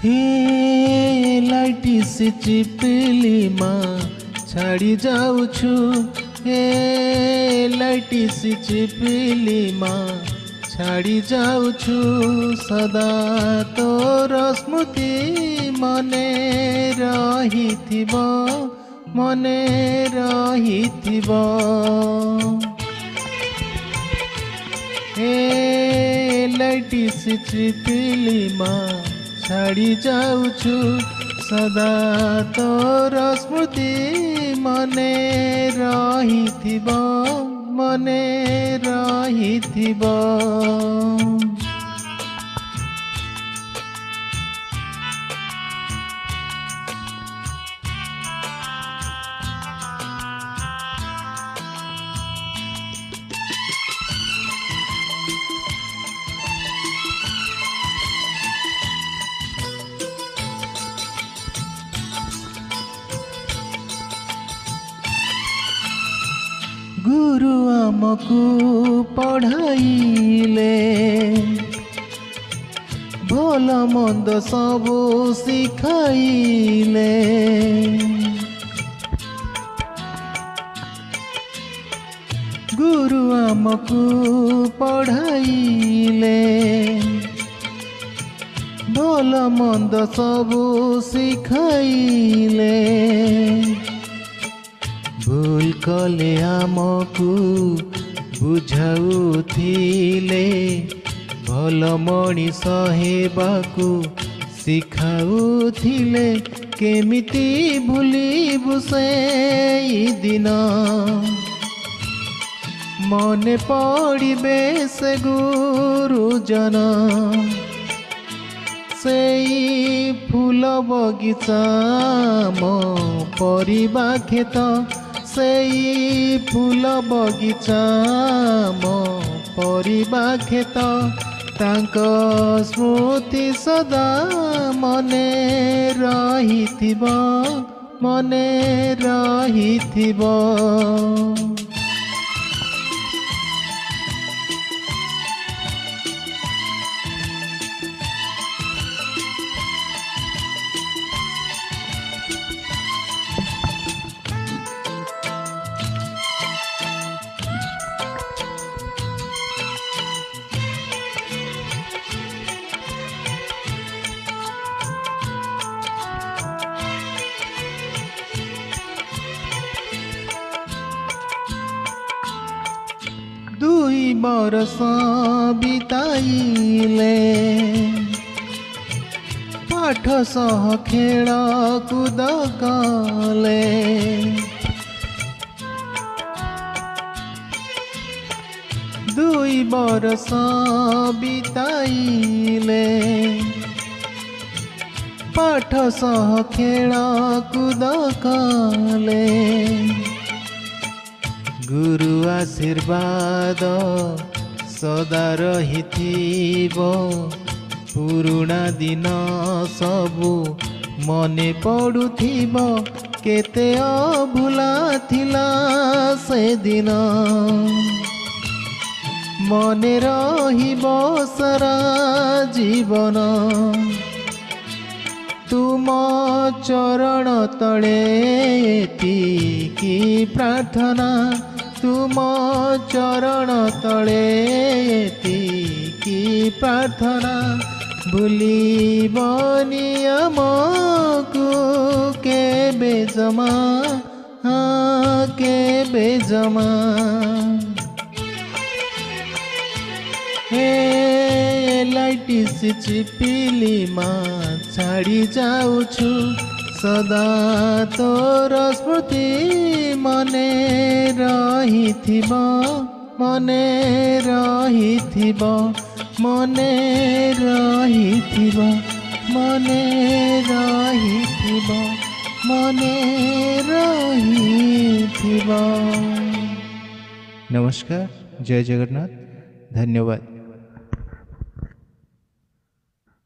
हे लाइटी से चिपली माँ छाड़ी जाऊछु। हे लाइटी से चिपली माँ छाड़ी जाऊछु। सदा तोर स्मृति मने रहिथिबो मने रहिथिबो। हे लाइटी से चिपली माँ छाड़ी जाऊछु। सदा तोर स्मृति मने रहिथिबो मने रहिथिबो। गुरु आमकु पढ़ाइले भल मंद सबु शिखाइले। गुरु आमकु पढ़ाइले भल मंद सबु शिखाइले। भूल कले आमकु बुझाउथिले भल मनीष हेबाकु शिखाउथिले। केमिति भूलिबु सेई दिन मने पड़िबे से गुरुजन। सेई फूल बगीचा मो परिबा खेत सेई फूल बगीचा मो परिबा खेत। तांक स्मृति सदा मने रहिथिबो मने रहिथिबो। दुई बरस बिताइले पाठ सह खेल कूद कले। दुई बरस बिताइले पाठ सह खेल कूद कले। गुरु आशीर्वाद सदा रहिथिबो। पुरुणा दिन सबु मने पड़ुथिबो। केते अभुला थिला से दिन मने रहिबो सारा जीवन। तुम चरण तले एतिकी प्रार्थना तुम चरण तले एतिकी प्रार्थना। भूलिबनि आमकु केबे जमा केबे जमा। हे लाइटी से चिपली माँ छाड़ी जाऊछु। सदा तोर स्मृति मने रहिथिबो मने रहिथिबो मने रहिथिबो मने रहिथिबो मने रहिथिबो। नमस्कार, जय जगन्नाथ, धन्यवाद।